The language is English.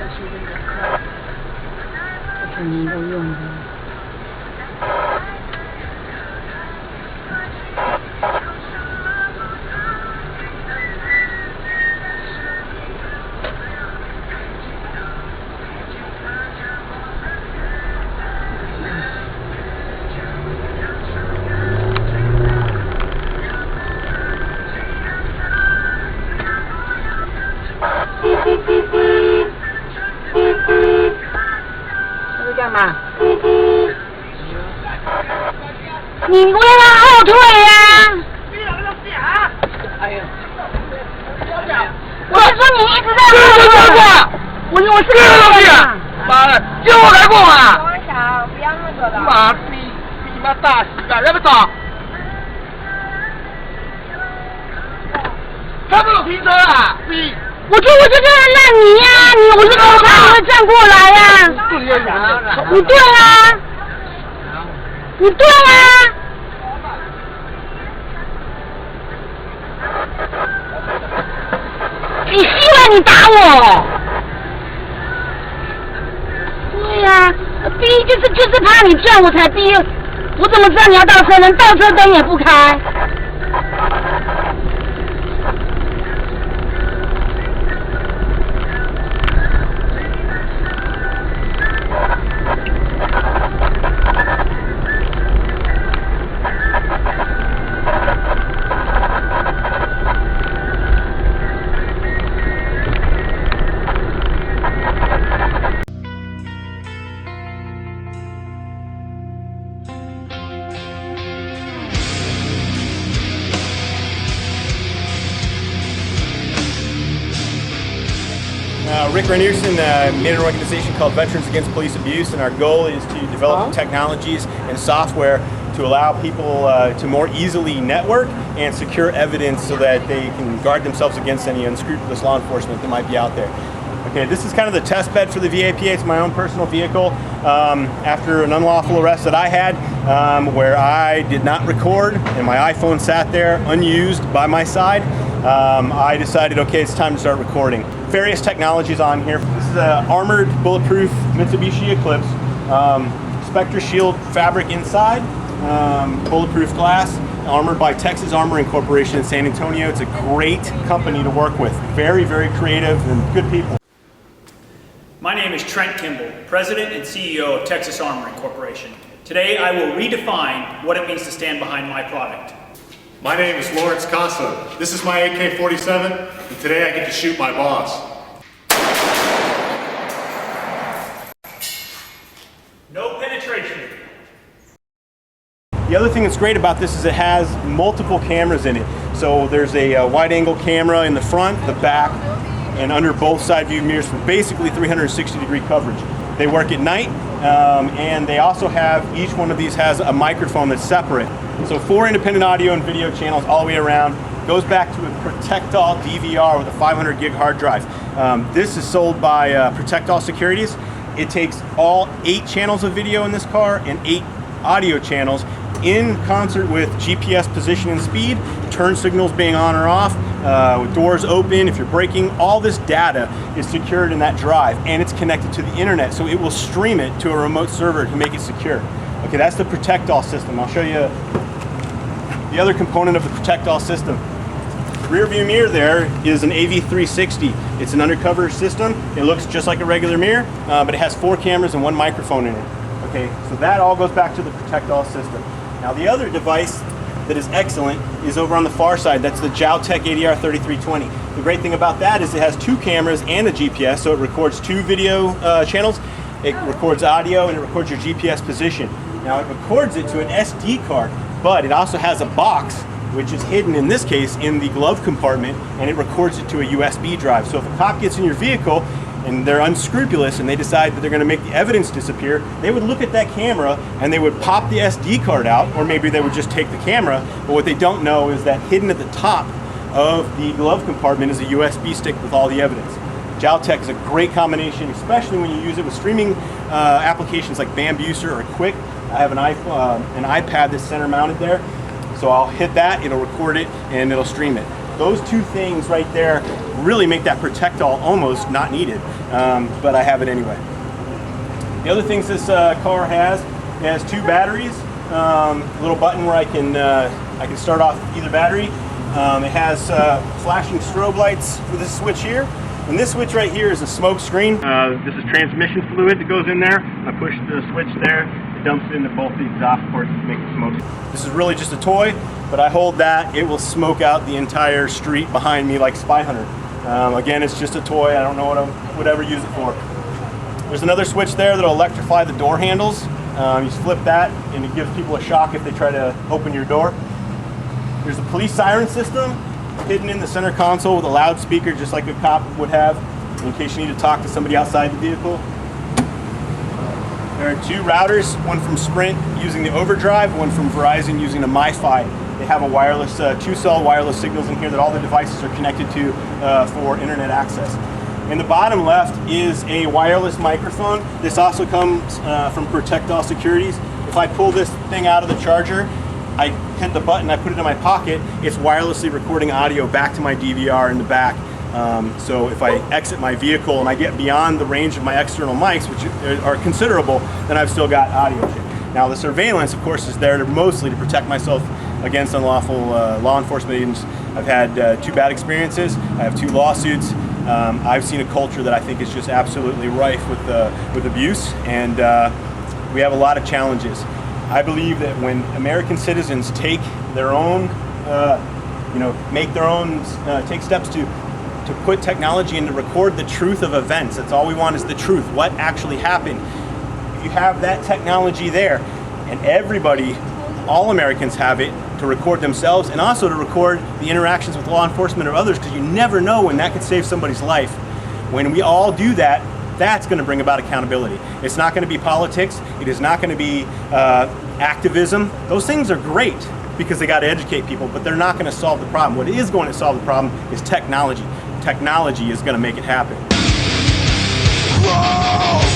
是那个靠这几年都用的。这是干嘛？你为了后退呀！哎呀！我是说你一直在后退。我是这个东西，妈的，就我来过嘛！王小，不要那个了。妈逼妈大洗干，要不走？他们有停车啊！逼！我就在让你呀，我是说他会站过来呀。你对啊，你对啊。你希望你打我？对呀，逼就是怕你撞我才逼，我怎么知道你要倒车灯？倒车灯也不开。Rick Reynerson made an organization called Veterans Against Police Abuse, and our goal is to develop technologies and software to allow people to more easily network and secure evidence so that they can guard themselves against any unscrupulous law enforcement that might be out there. Okay, this is kind of the test bed for the VAPA. It's my own personal vehicle. After an unlawful arrest that I had, where I did not record and my iPhone sat there unused by my side, I decided, okay, it's time to start recording. Various technologies on here. This is an armored, bulletproof Mitsubishi Eclipse. Spectra Shield fabric inside, bulletproof glass, armored by Texas Armoring Corporation in San Antonio. It's a great company to work with. Very, very creative and good people. My name is Trent Kimball, President and CEO of Texas Armoring Corporation. Today I will redefine what it means to stand behind my product. My name is Lawrence Casa. This is my AK-47, and today I get to shoot my boss. No penetration. The other thing that's great about this is it has multiple cameras in it. So there's a wide-angle camera in the front, the back, and under both side view mirrors for basically 360-degree coverage. They work at night, and they also have, each one of these has a microphone that's separate. So 4 independent audio and video channels all the way around. Goes back to a Protectall DVR with a 500 gig hard drive. This is sold by Protectall Securities. It takes all 8 channels of video in this car and 8 audio channels in concert with GPS position and speed, turn signals being on or off, with doors open, if you're braking. All this data is secured in that drive, and it's connected to the internet, so it will stream it to a remote server to make it secure. Okay, that's the Protectall system. I'll show you the other component of the Protectall system. Rear view mirror there is an AV360. It's an undercover system. It looks just like a regular mirror, but it has 4 cameras and 1 microphone in it. Okay, so that all goes back to the Protectall system. Now the other device that is excellent is over on the far side. That's the Jowtech ADR 3320. The great thing about that is it has 2 cameras and a GPS, so it records 2 video channels. It records audio and it records your GPS position. Now it records it to an SD card, but it also has a box which is hidden in this case in the glove compartment, and it records it to a USB drive. So if a cop gets in your vehicle and they're unscrupulous and they decide that they're going to make the evidence disappear, they would look at that camera and they would pop the SD card out, or maybe they would just take the camera. But what they don't know is that hidden at the top of the glove compartment is a USB stick with all the evidence. Jowtech is a great combination, especially when you use it with streaming applications like Bambuser or Quick. I have an iPad that's center mounted there. So I'll hit that, it'll record it, and it'll stream it. those two things right there really make that protect all almost not needed, but I have it anyway. The other things this car has, it has 2 batteries, a little button where I can start off either battery. It has flashing strobe lights for this switch here. And this switch right here is a smoke screen. This is transmission fluid that goes in there. I push the switch there, it dumps it into both the exhaust ports to make it smoke. This is really just a toy, but I hold that, it will smoke out the entire street behind me like Spy Hunter. Again, it's just a toy, I don't know what I would ever use it for. There's another switch there that'll electrify the door handles. You just flip that and it gives people a shock if they try to open your door. There's a police siren system hidden in the center console with a loudspeaker just like a cop would have in case you need to talk to somebody outside the vehicle. There are 2 routers, one from Sprint using the overdrive, one from Verizon using a MiFi. They have a wireless, 2-cell wireless signals in here that all the devices are connected to for internet access. In the bottom left is a wireless microphone. This also comes from Protect All Securities. If I pull this thing out of the charger, I hit the button, I put it in my pocket, it's wirelessly recording audio back to my DVR in the back. So if I exit my vehicle and I get beyond the range of my external mics, which are considerable, then I've still got audio. Now the surveillance, of course, is there mostly to protect myself against unlawful law enforcement agents. I've had 2 bad experiences, I have 2 lawsuits. I've seen a culture that I think is just absolutely rife with abuse, and we have a lot of challenges. I believe that when American citizens take their own, take steps to put technology in to record the truth of events. That's all we want is the truth, what actually happened. You have that technology there, and everybody, all Americans have it to record themselves and also to record the interactions with law enforcement or others, because you never know when that could save somebody's life. When we all do that, that's going to bring about accountability. It's not going to be politics. It is not going to be activism. Those things are great because they got to educate people, but they're not going to solve the problem. What is going to solve the problem is technology. Technology is going to make it happen. Whoa!